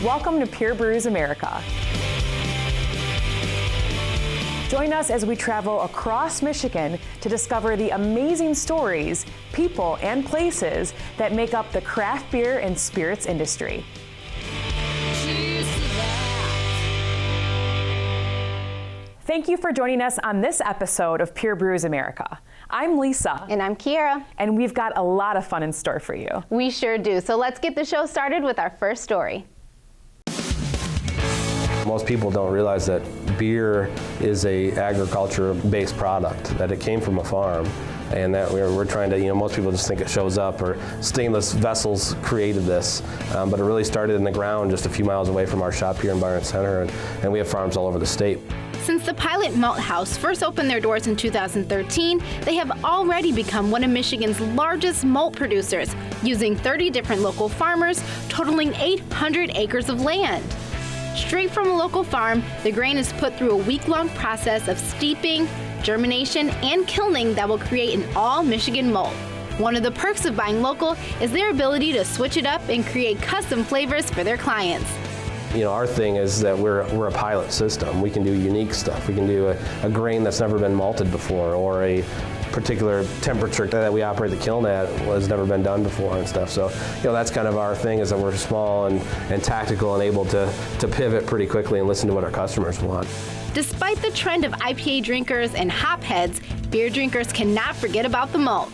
Welcome to Pure Brews America. Join us as we travel across Michigan to discover the amazing stories, people, and places that make up the craft beer and spirits industry. Thank you for joining us on this episode of Pure Brews America. I'm Lisa. And I'm Kiera. And we've got a lot of fun in store for you. We sure do. So let's get the show started with our first story. Most people don't realize that beer is a agriculture-based product, that it came from a farm, and that we're trying to, most people just think it shows up or stainless vessels created this, but it really started in the ground just a few miles away from our shop here in Byron Center, and we have farms all over the state. Since the Pilot Malt House first opened their doors in 2013, they have already become one of Michigan's largest malt producers, using 30 different local farmers, totaling 800 acres of land. Straight from a local farm, the grain is put through a week-long process of steeping, germination, and kilning that will create an all-Michigan malt. One of the perks of buying local is their ability to switch it up and create custom flavors for their clients. Our thing is that we're a pilot system. We can do unique stuff. We can do a grain that's never been malted before, or a particular temperature that we operate the kiln at has never been done before and stuff. So, that's kind of our thing, is that we're small and tactical and able to pivot pretty quickly and listen to what our customers want. Despite the trend of IPA drinkers and hopheads, beer drinkers cannot forget about the malt.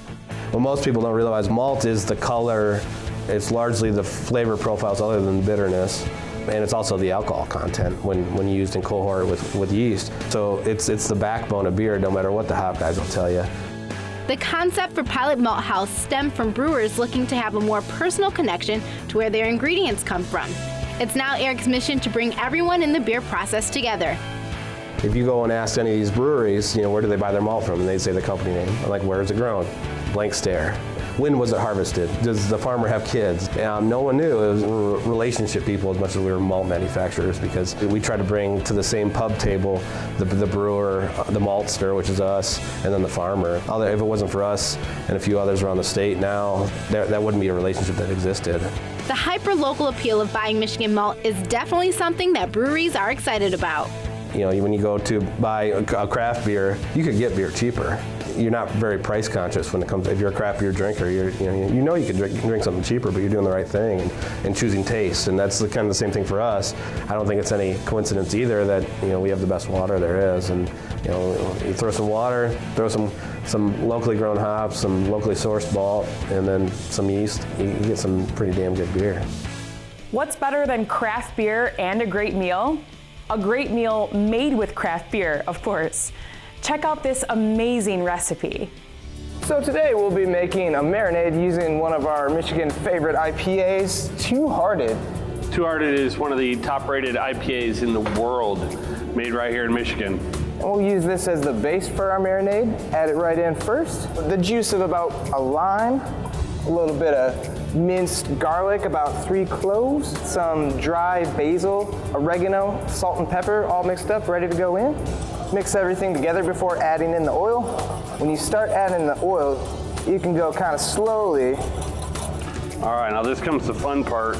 What most people don't realize, malt is the color, it's largely the flavor profiles other than bitterness. And it's also the alcohol content when used in cohort with yeast. So it's the backbone of beer, no matter what the hop guys will tell you. The concept for Pilot Malt House stemmed from brewers looking to have a more personal connection to where their ingredients come from. It's now Eric's mission to bring everyone in the beer process together. If you go and ask any of these breweries, where do they buy their malt from? And they say the company name. I'm like, where is it grown? Blank stare. When was it harvested? Does the farmer have kids? No one knew. It was relationship people as much as we were malt manufacturers, because we try to bring to the same pub table the brewer, the maltster, which is us, and then the farmer. If it wasn't for us and a few others around the state now, that wouldn't be a relationship that existed. The hyper-local appeal of buying Michigan malt is definitely something that breweries are excited about. When you go to buy a craft beer, you could get beer cheaper. You're not very price conscious when it comes. If you're a craft beer drinker, you can drink something cheaper, but you're doing the right thing and choosing taste, and that's kind of the same thing for us. I don't think it's any coincidence either that we have the best water there is, and you throw some water, throw some locally grown hops, some locally sourced malt, and then some yeast, you get some pretty damn good beer. What's better than craft beer and a great meal? A great meal made with craft beer, of course. Check out this amazing recipe. So today we'll be making a marinade using one of our Michigan favorite IPAs, Two Hearted. Two Hearted is one of the top-rated IPAs in the world, made right here in Michigan. And we'll use this as the base for our marinade. Add it right in first. The juice of about a lime, a little bit of minced garlic, about 3 cloves, some dry basil, oregano, salt and pepper, all mixed up, ready to go in. Mix everything together before adding in the oil. When you start adding the oil, you can go kind of slowly. All right, now this comes the fun part.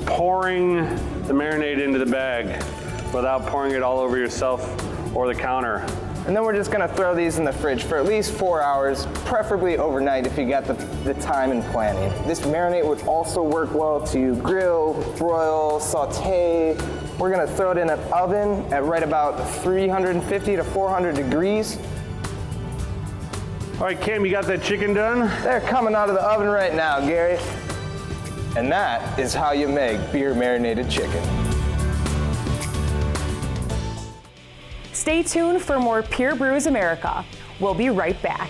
Pouring the marinade into the bag without pouring it all over yourself or the counter. And then we're just gonna throw these in the fridge for at least 4 hours, preferably overnight if you got the time and planning. This marinade would also work well to grill, broil, saute. We're gonna throw it in an oven at right about 350 to 400 degrees. All right, Cam, you got that chicken done? They're coming out of the oven right now, Gary. And that is how you make beer marinated chicken. Stay tuned for more Pure Brews America. We'll be right back.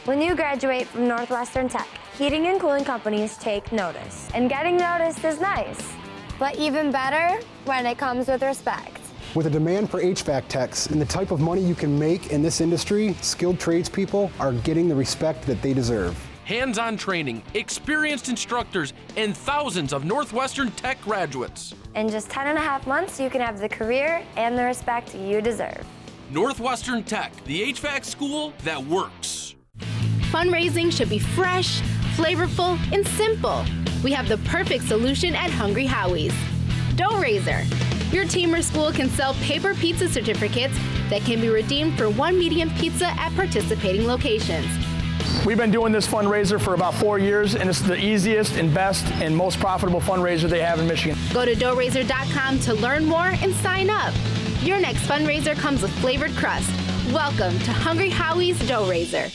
When you graduate from Northwestern Tech, heating and cooling companies take notice. And getting noticed is nice, but even better when it comes with respect. With a demand for HVAC techs and the type of money you can make in this industry, skilled tradespeople are getting the respect that they deserve. Hands-on training, experienced instructors, and thousands of Northwestern Tech graduates. In just 10.5 months, you can have the career and the respect you deserve. Northwestern Tech, the HVAC school that works. Fundraising should be fresh, flavorful, and simple. We have the perfect solution at Hungry Howies. Dough Raiser. Your team or school can sell paper pizza certificates that can be redeemed for 1 medium pizza at participating locations. We've been doing this fundraiser for about 4 years, and it's the easiest and best and most profitable fundraiser they have in Michigan. Go to doughraiser.com to learn more and sign up. Your next fundraiser comes with flavored crust. Welcome to Hungry Howie's Dough Raiser.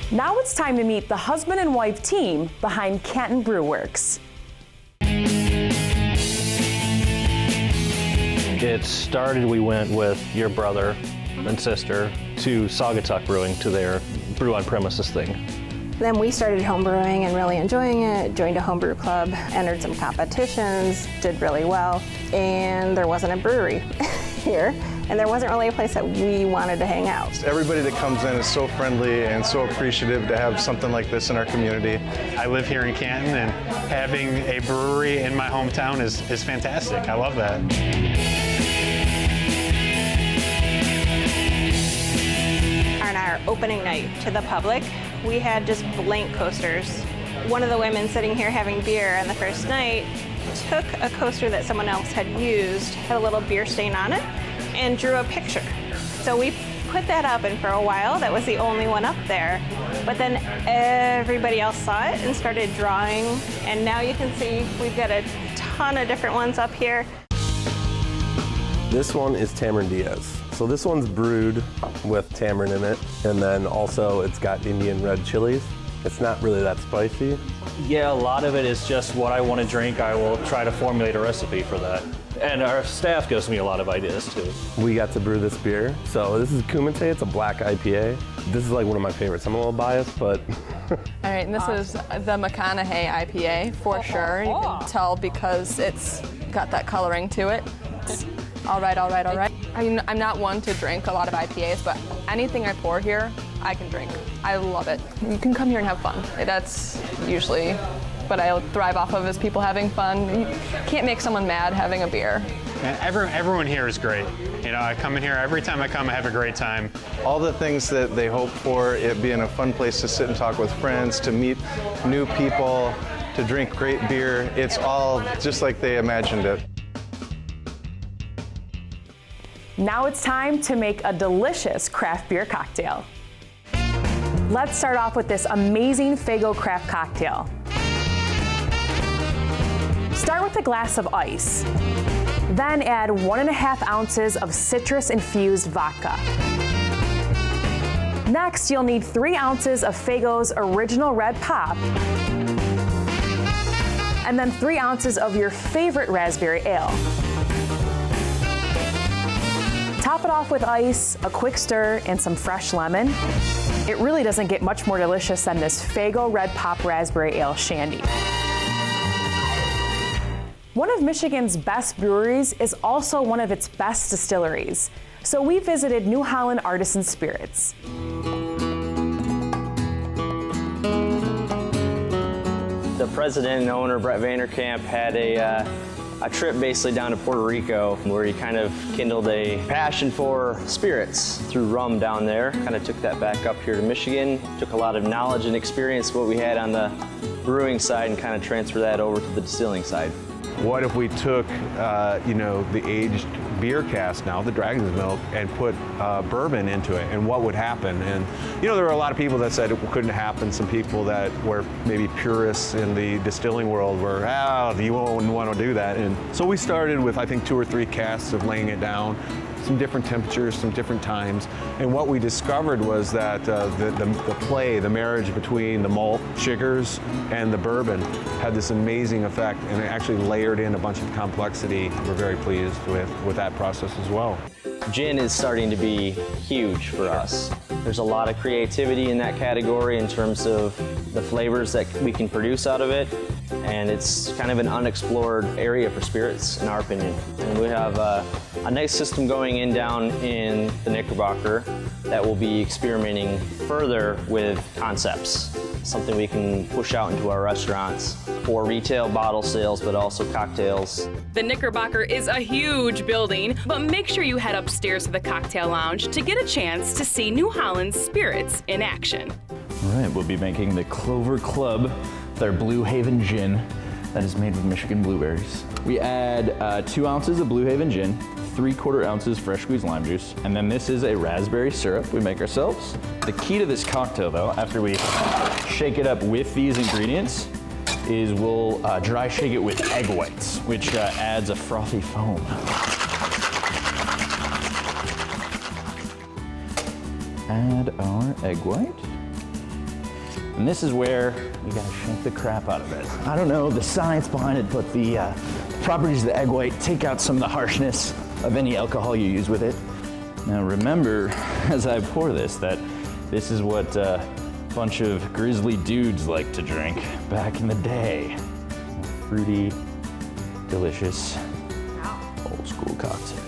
Now it's time to meet the husband and wife team behind Canton Brew Works. It started, we went with your brother and sister to Saugatuck Brewing, to their brew on premises thing. Then we started homebrewing and really enjoying it, joined a homebrew club, entered some competitions, did really well, and there wasn't a brewery here, and there wasn't really a place that we wanted to hang out. Everybody that comes in is so friendly and so appreciative to have something like this in our community. I live here in Canton, and having a brewery in my hometown is fantastic. I love that. On our opening night to the public, we had just blank coasters. One of the women sitting here having beer on the first night took a coaster that someone else had used, had a little beer stain on it, and drew a picture. So we put that up, and for a while that was the only one up there. But then everybody else saw it and started drawing, and now you can see we've got a ton of different ones up here. This one is Tamarind Diaz. So this one's brewed with tamarind in it, and then also it's got Indian red chilies. It's not really that spicy. Yeah, a lot of it is just what I want to drink. I will try to formulate a recipe for that. And our staff gives me a lot of ideas too. We got to brew this beer. So this is Kumite, it's a black IPA. This is like one of my favorites. I'm a little biased, but. All right, and this is the McConaughey IPA for sure. You can tell because it's got that coloring to it. All right. I'm not one to drink a lot of IPAs, but anything I pour here, I can drink. I love it. You can come here and have fun. That's usually what I thrive off of, is people having fun. You can't make someone mad having a beer. And everyone here is great. You know, I come in here, every time I come, I have a great time. All the things that they hope for, it being a fun place to sit and talk with friends, to meet new people, to drink great beer, it's all just like they imagined it. Now it's time to make a delicious craft beer cocktail. Let's start off with this amazing Faygo craft cocktail. Start with a glass of ice. Then add 1.5 ounces of citrus-infused vodka. Next, you'll need 3 ounces of Faygo's original red pop, and then 3 ounces of your favorite raspberry ale. Top it off with ice, a quick stir, and some fresh lemon. It really doesn't get much more delicious than this Faygo Red Pop Raspberry Ale Shandy. One of Michigan's best breweries is also one of its best distilleries. So we visited New Holland Artisan Spirits. The president and owner, Brett Vanderkamp, had a trip basically down to Puerto Rico where he kind of kindled a passion for spirits through rum down there. Kind of took that back up here to Michigan, took a lot of knowledge and experience what we had on the brewing side and kind of transferred that over to the distilling side. what if we took, the aged beer cask now, the Dragon's Milk, and put bourbon into it, and what would happen? And, there were a lot of people that said it couldn't happen. Some people that were maybe purists in the distilling world were, you wouldn't want to do that. And so we started with, I think, 2 or 3 casks of laying it down, some different temperatures, some different times. And what we discovered was that the marriage between the malt sugars and the bourbon had this amazing effect, and it actually layered in a bunch of complexity. We're very pleased with that process as well. Gin is starting to be huge for us. There's a lot of creativity in that category in terms of the flavors that we can produce out of it, and it's kind of an unexplored area for spirits, in our opinion. And we have a nice system going down in the Knickerbocker that will be experimenting further with concepts, something we can push out into our restaurants for retail bottle sales, but also cocktails. The Knickerbocker is a huge building, but make sure you head upstairs to the cocktail lounge to get a chance to see New Holland's spirits in action. All right, we'll be making the Clover Club, their Blue Haven gin that is made with Michigan blueberries. We add 2 ounces of Blue Haven gin, 3/4 ounces fresh squeezed lime juice, and then this is a raspberry syrup we make ourselves. The key to this cocktail, though, after we shake it up with these ingredients, is we'll dry shake it with egg whites, which adds a frothy foam. Add our egg white. And this is where you gotta shake the crap out of it. I don't know the science behind it, but the properties of the egg white take out some of the harshness of any alcohol you use with it. Now remember, as I pour this, that this is what a bunch of grizzly dudes like to drink back in the day. Fruity, delicious, old school cocktail.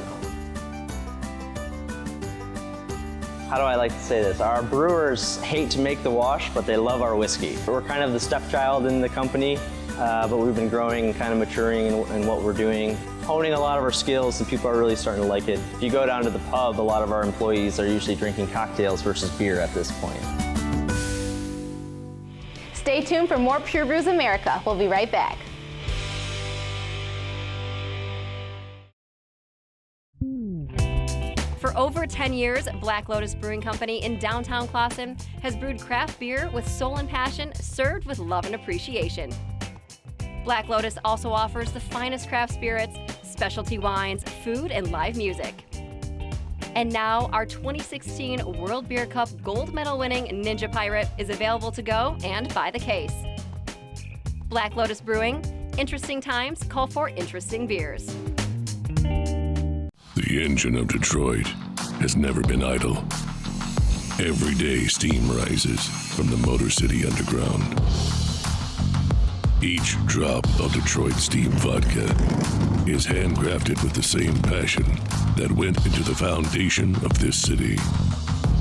How do I like to say this? Our brewers hate to make the wash, but they love our whiskey. We're kind of the stepchild in the company, but we've been growing and kind of maturing in what we're doing, honing a lot of our skills, and people are really starting to like it. If you go down to the pub, a lot of our employees are usually drinking cocktails versus beer at this point. Stay tuned for more Pure Brews America. We'll be right back. For over 10 years, Black Lotus Brewing Company in downtown Clawson has brewed craft beer with soul and passion, served with love and appreciation. Black Lotus also offers the finest craft spirits, specialty wines, food, and live music. And now, our 2016 World Beer Cup gold medal winning Ninja Pirate is available to go and by the case. Black Lotus Brewing, interesting times call for interesting beers. The engine of Detroit has never been idle. Every day steam rises from the Motor City Underground. Each drop of Detroit Steam Vodka is handcrafted with the same passion that went into the foundation of this city.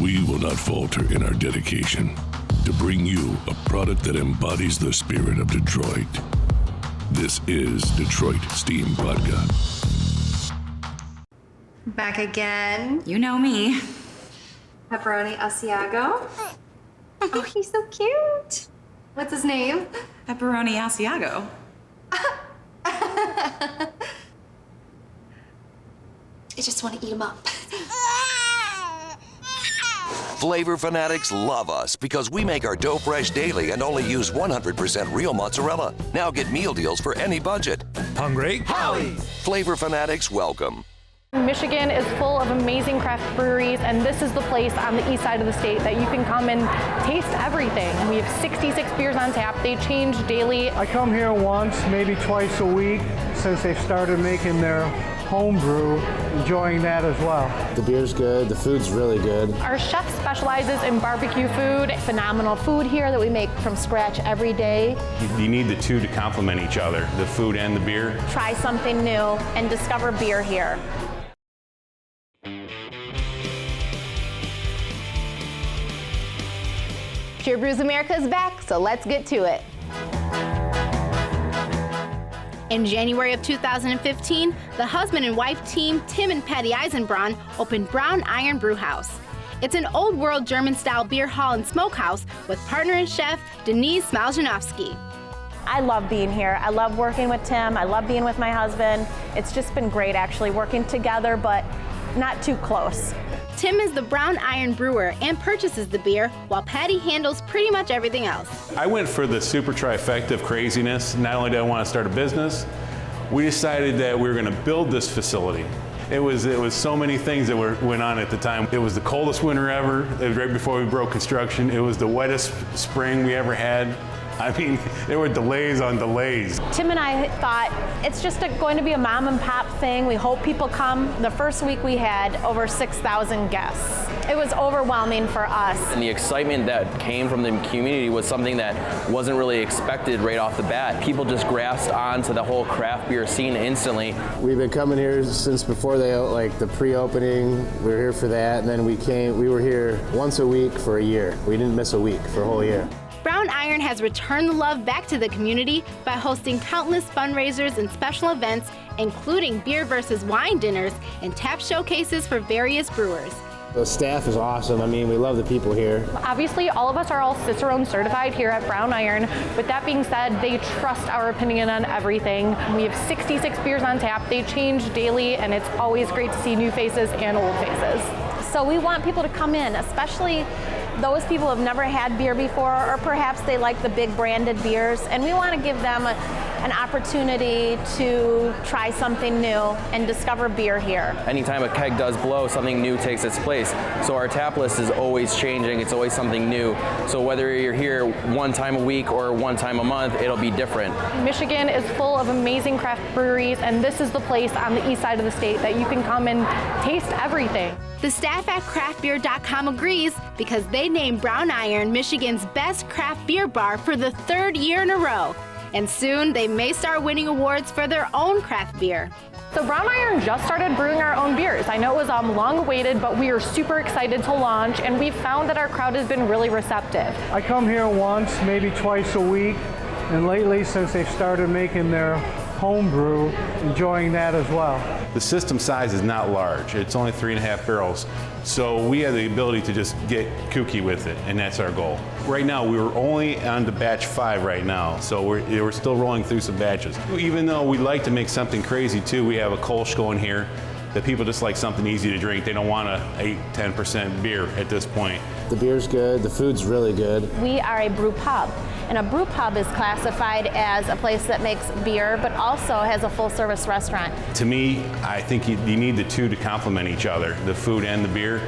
We will not falter in our dedication to bring you a product that embodies the spirit of Detroit. This is Detroit Steam Vodka. Back again. You know me. Pepperoni Asiago. Oh, he's so cute. What's his name? Pepperoni Asiago. I just want to eat him up. Flavor fanatics love us because we make our dough fresh daily and only use 100% real mozzarella. Now get meal deals for any budget. Hungry? Howies! Flavor fanatics welcome. Michigan is full of amazing craft breweries, and this is the place on the east side of the state that you can come and taste everything. We have 66 beers on tap. They change daily. I come here once, maybe twice a week since they've started making their home brew, enjoying that as well. The beer's good, the food's really good. Our chef specializes in barbecue food. Phenomenal food here that we make from scratch every day. You need the two to complement each other, the food and the beer. Try something new and discover beer here. Pure Brews America is back, so let's get to it. In January of 2015, the husband and wife team, Tim and Patty Eisenbraun, opened Brown Iron Brewhouse. It's an old-world German-style beer hall and smokehouse with partner and chef Denise Smaljanowski. I love being here. I love working with Tim. I love being with my husband. It's just been great actually working together, but not too close. Tim is the brown iron brewer and purchases the beer, while Patty handles pretty much everything else. I went for the super trifecta of craziness. Not only did I want to start a business, we decided that we were going to build this facility. It was so many things that went on at the time. It was the coldest winter ever. It was right before we broke construction. It was the wettest spring we ever had. I mean, there were delays on delays. Tim and I thought it's just going to be a mom and pop thing. We hope people come. The first week we had over 6,000 guests. It was overwhelming for us. And the excitement that came from the community was something that wasn't really expected right off the bat. People just grasped onto the whole craft beer scene instantly. We've been coming here since before the pre-opening. We were here for that, and then we were here once a week for a year. We didn't miss a week for a whole year. Brown Iron has returned the love back to the community by hosting countless fundraisers and special events, including beer versus wine dinners and tap showcases for various brewers. The staff is awesome. I mean, we love the people here. Obviously, all of us are all Cicerone certified here at Brown Iron. With that being said, they trust our opinion on everything. We have 66 beers on tap. They change daily, and it's always great to see new faces and old faces. So we want people to come in, especially those people who have never had beer before, or perhaps they like the big branded beers, and we want to give them an opportunity to try something new and discover beer here. Anytime a keg does blow, something new takes its place. So our tap list is always changing. It's always something new. So whether you're here one time a week or one time a month, it'll be different. Michigan is full of amazing craft breweries, and this is the place on the east side of the state that you can come and taste everything. The staff at craftbeer.com agrees because they named Brown Iron Michigan's best craft beer bar for the 3rd year in a row. And soon they may start winning awards for their own craft beer. So Brown Iron just started brewing our own beers. I know it was long awaited, but we are super excited to launch, and we've found that our crowd has been really receptive. I come here once, maybe twice a week, and lately since they've started making their home brew, enjoying that as well. The system size is not large. It's only 3.5 barrels. So we have the ability to just get kooky with it, and that's our goal. Right now, we were only on to batch 5 right now, so we're still rolling through some batches. Even though we like to make something crazy too, we have a Kolsch going here that people just like something easy to drink. They don't want a 8-10% beer at this point. The beer's good, the food's really good. We are a brew pub, and a brew pub is classified as a place that makes beer, but also has a full-service restaurant. To me, I think you need the two to complement each other, the food and the beer.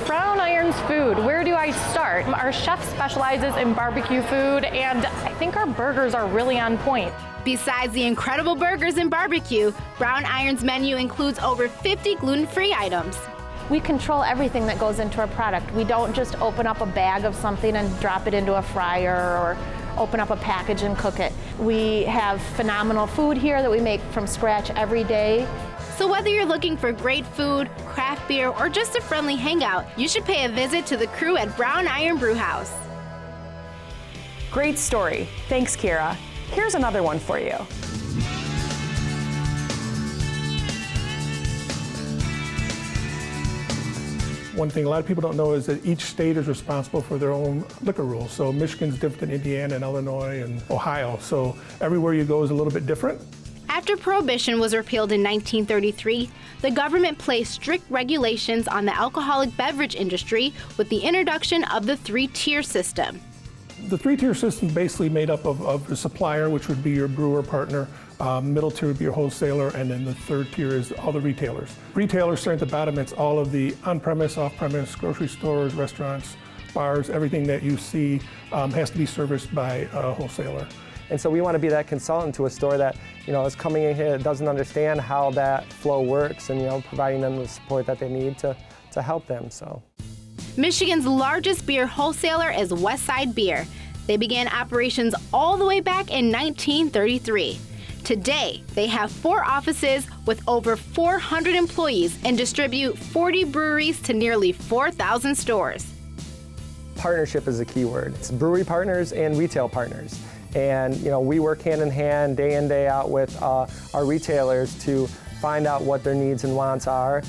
Brown Iron's food. Where do I start? Our chef specializes in barbecue food, and I think our burgers are really on point. Besides the incredible burgers and barbecue, Brown Iron's menu includes over 50 gluten-free items. We control everything that goes into our product. We don't just open up a bag of something and drop it into a fryer or open up a package and cook it. We have phenomenal food here that we make from scratch every day. So whether you're looking for great food, craft beer, or just a friendly hangout, you should pay a visit to the crew at Brown Iron Brewhouse. Great story. Thanks, Kira. Here's another one for you. One thing a lot of people don't know is that each state is responsible for their own liquor rules. So Michigan's different than Indiana and Illinois and Ohio. So everywhere you go is a little bit different. After Prohibition was repealed in 1933, the government placed strict regulations on the alcoholic beverage industry with the introduction of the 3-tier system. The 3-tier system is basically made up of the supplier, which would be your brewer partner, middle tier would be your wholesaler, and then the 3rd tier is all the retailers. Retailers start at the bottom, it's all of the on-premise, off-premise, grocery stores, restaurants, bars, everything that you see has to be serviced by a wholesaler. And so we want to be that consultant to a store that, is coming in here, that doesn't understand how that flow works, and, providing them the support that they need to help them, so. Michigan's largest beer wholesaler is Westside Beer. They began operations all the way back in 1933. Today, they have 4 offices with over 400 employees and distribute 40 breweries to nearly 4,000 stores. Partnership is a key word. It's brewery partners and retail partners. And we work hand in hand, day in, day out with our retailers to find out what their needs and wants are.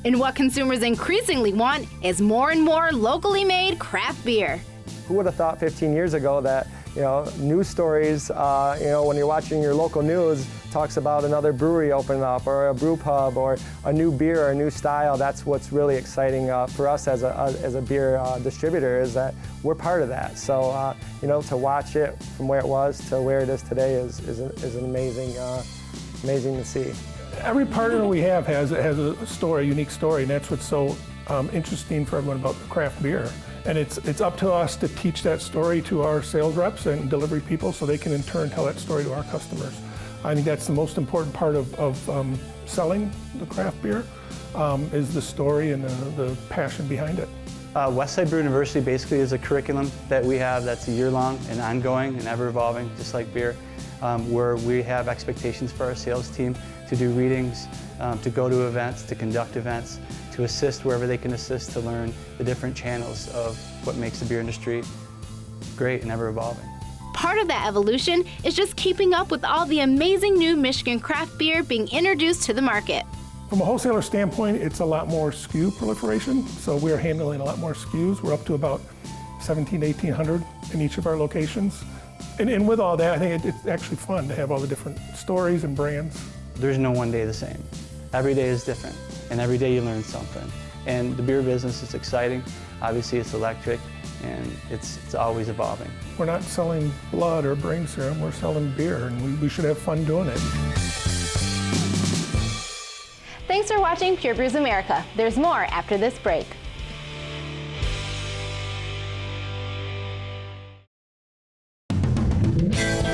And what consumers increasingly want is more and more locally made craft beer. Who would have thought 15 years ago that news stories, when you're watching your local news, talks about another brewery opening up or a brew pub or a new beer or a new style. That's what's really exciting for us as a beer distributor, is that we're part of that. So, to watch it from where it was to where it is today is an amazing to see. Every partner we have has a story, a unique story, and that's what's so interesting for everyone about craft beer. And it's up to us to teach that story to our sales reps and delivery people so they can in turn tell that story to our customers. I think that's the most important part of selling the craft beer, is the story and the passion behind it. Westside Brew University basically is a curriculum that we have that's a year-long and ongoing and ever-evolving, just like beer, where we have expectations for our sales team to do readings, to go to events, to conduct events, to assist wherever they can assist, to learn the different channels of what makes the beer industry great and ever-evolving. Part of that evolution is just keeping up with all the amazing new Michigan craft beer being introduced to the market. From a wholesaler standpoint, it's a lot more SKU proliferation, so we're handling a lot more SKUs. We're up to about 1,700 to 1,800 in each of our locations. And with all that, I think it's actually fun to have all the different stories and brands. There's no one day the same. Every day is different, and every day you learn something. And the beer business is exciting. Obviously, it's electric, and it's always evolving. We're not selling blood or brain serum, we're selling beer, and we should have fun doing it. Thanks for watching Pure Brews America. There's more after this break.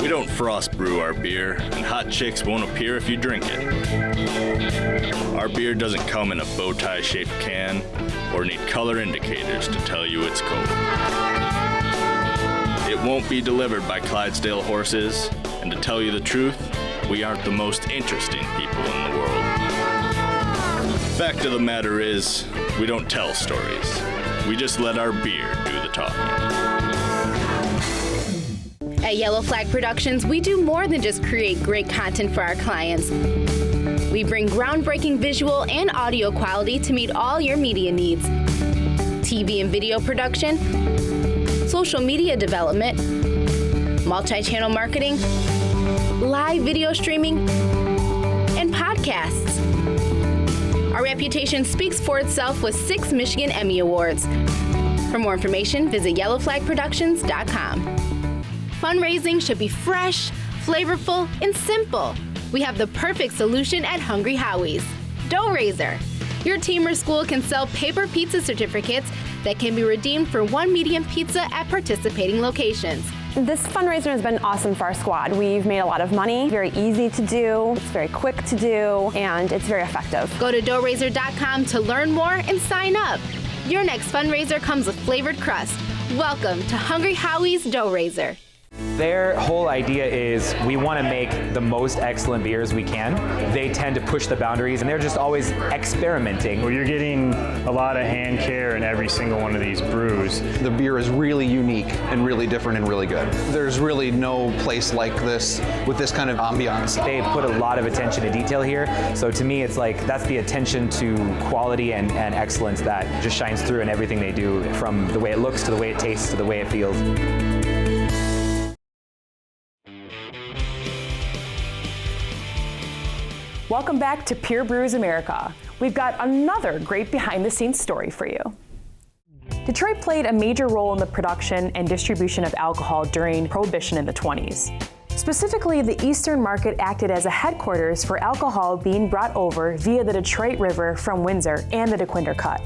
We don't frost brew our beer, and hot chicks won't appear if you drink it. Our beer doesn't come in a bow tie shaped can or need color indicators to tell you it's cold. It won't be delivered by Clydesdale horses, and to tell you the truth, we aren't the most interesting people in the world. Fact of the matter is, we don't tell stories. We just let our beer do the talking. At Yellow Flag Productions, we do more than just create great content for our clients. We bring groundbreaking visual and audio quality to meet all your media needs. TV and video production, social media development, multi-channel marketing, live video streaming, and podcasts. Our reputation speaks for itself with 6 Michigan Emmy Awards. For more information, visit yellowflagproductions.com. Fundraising should be fresh, flavorful, and simple. We have the perfect solution at Hungry Howies. Dough Raiser. Your team or school can sell paper pizza certificates that can be redeemed for 1 medium pizza at participating locations. This fundraiser has been awesome for our squad. We've made a lot of money, very easy to do, it's very quick to do, and it's very effective. Go to doughraiser.com to learn more and sign up. Your next fundraiser comes with flavored crust. Welcome to Hungry Howie's Dough Raiser. Their whole idea is we want to make the most excellent beers we can. They tend to push the boundaries, and they're just always experimenting. Well, you're getting a lot of hand care in every single one of these brews. The beer is really unique and really different and really good. There's really no place like this with this kind of ambiance. They put a lot of attention to detail here, so to me it's like that's the attention to quality and excellence that just shines through in everything they do, from the way it looks to the way it tastes to the way it feels. Welcome back to Pure Brews America. We've got another great behind-the-scenes story for you. Detroit played a major role in the production and distribution of alcohol during Prohibition in the 20s. Specifically, the Eastern Market acted as a headquarters for alcohol being brought over via the Detroit River from Windsor and the DeQuinder Cut.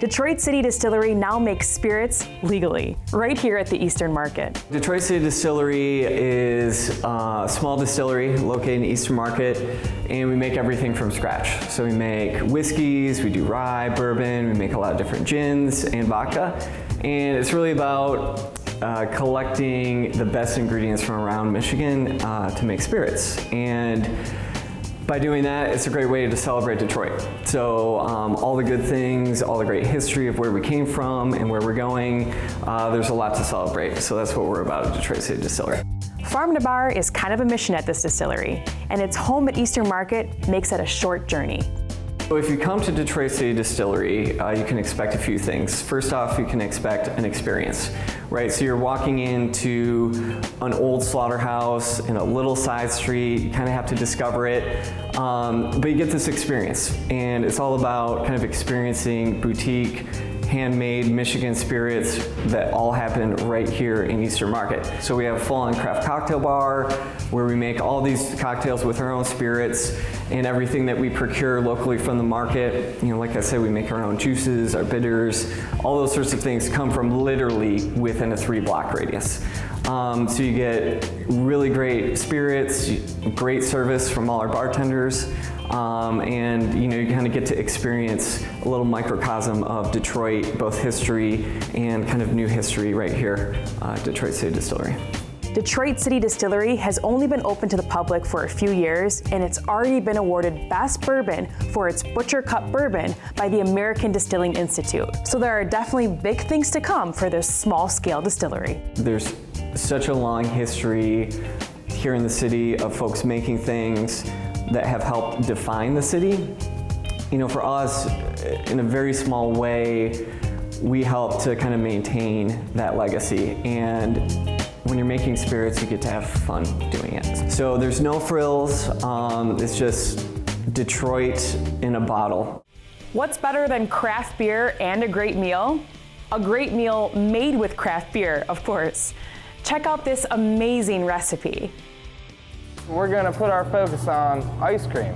Detroit City Distillery now makes spirits legally, right here at the Eastern Market. Detroit City Distillery is a small distillery located in the Eastern Market, and we make everything from scratch. So we make whiskeys, we do rye, bourbon, we make a lot of different gins and vodka, and it's really about collecting the best ingredients from around Michigan to make spirits. And by doing that, it's a great way to celebrate Detroit. So all the good things, all the great history of where we came from and where we're going, there's a lot to celebrate. So that's what we're about at Detroit City Distillery. Farm to bar is kind of a mission at this distillery, and its home at Eastern Market makes it a short journey. So if you come to Detroit City Distillery, you can expect a few things. First off, you can expect an experience, right? So you're walking into an old slaughterhouse in a little side street. You kind of have to discover it, but you get this experience, and it's all about kind of experiencing boutique, handmade Michigan spirits that all happen right here in Eastern Market. So we have a full-on craft cocktail bar where we make all these cocktails with our own spirits and everything that we procure locally from the market. You know, like I said, we make our own juices, our bitters, all those sorts of things come from literally within a 3-block radius. So you get really great spirits, great service from all our bartenders, and you know, you kind of get to experience a little microcosm of Detroit, both history and kind of new history right here at Detroit City Distillery. Detroit City Distillery has only been open to the public for a few years, and it's already been awarded Best Bourbon for its Butcher Cup Bourbon by the American Distilling Institute. So there are definitely big things to come for this small-scale distillery. There's such a long history here in the city of folks making things that have helped define the city. You know, for us, in a very small way, we help to kind of maintain that legacy. And when you're making spirits, you get to have fun doing it. So there's no frills, it's just Detroit in a bottle. What's better than craft beer and a great meal? A great meal made with craft beer, of course. Check out this amazing recipe. We're gonna put our focus on ice cream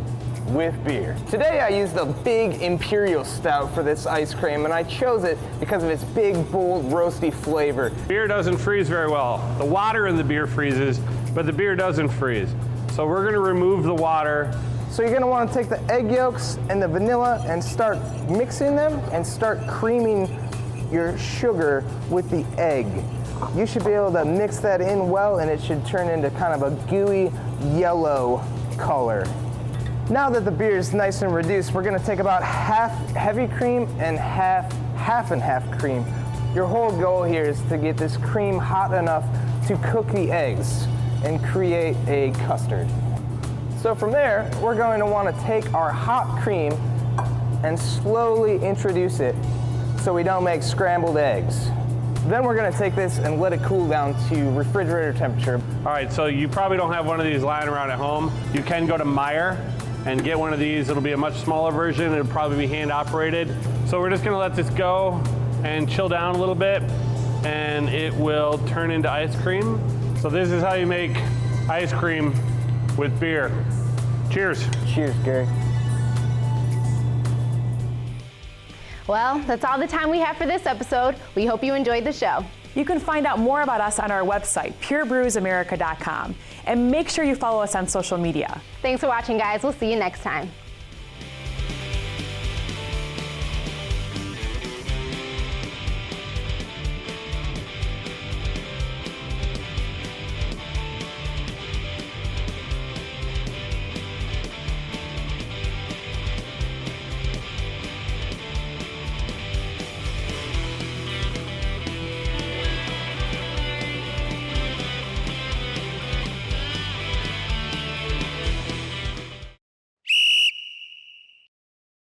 with beer. Today I used a big Imperial Stout for this ice cream, and I chose it because of its big, bold, roasty flavor. Beer doesn't freeze very well. The water in the beer freezes, but the beer doesn't freeze. So we're gonna remove the water. So you're gonna wanna take the egg yolks and the vanilla and start mixing them and start creaming your sugar with the egg. You should be able to mix that in well, and it should turn into kind of a gooey yellow color. Now that the beer is nice and reduced, we're gonna take about half heavy cream and half and half cream. Your whole goal here is to get this cream hot enough to cook the eggs and create a custard. So from there, we're going to want to take our hot cream and slowly introduce it so we don't make scrambled eggs. Then we're gonna take this and let it cool down to refrigerator temperature. All right, so you probably don't have one of these lying around at home. You can go to Meijer and get one of these. It'll be a much smaller version. It'll probably be hand operated. So we're just gonna let this go and chill down a little bit, and it will turn into ice cream. So this is how you make ice cream with beer. Cheers. Cheers, Gary. Well, that's all the time we have for this episode. We hope you enjoyed the show. You can find out more about us on our website, purebrewsamerica.com, and make sure you follow us on social media. Thanks for watching, guys. We'll see you next time.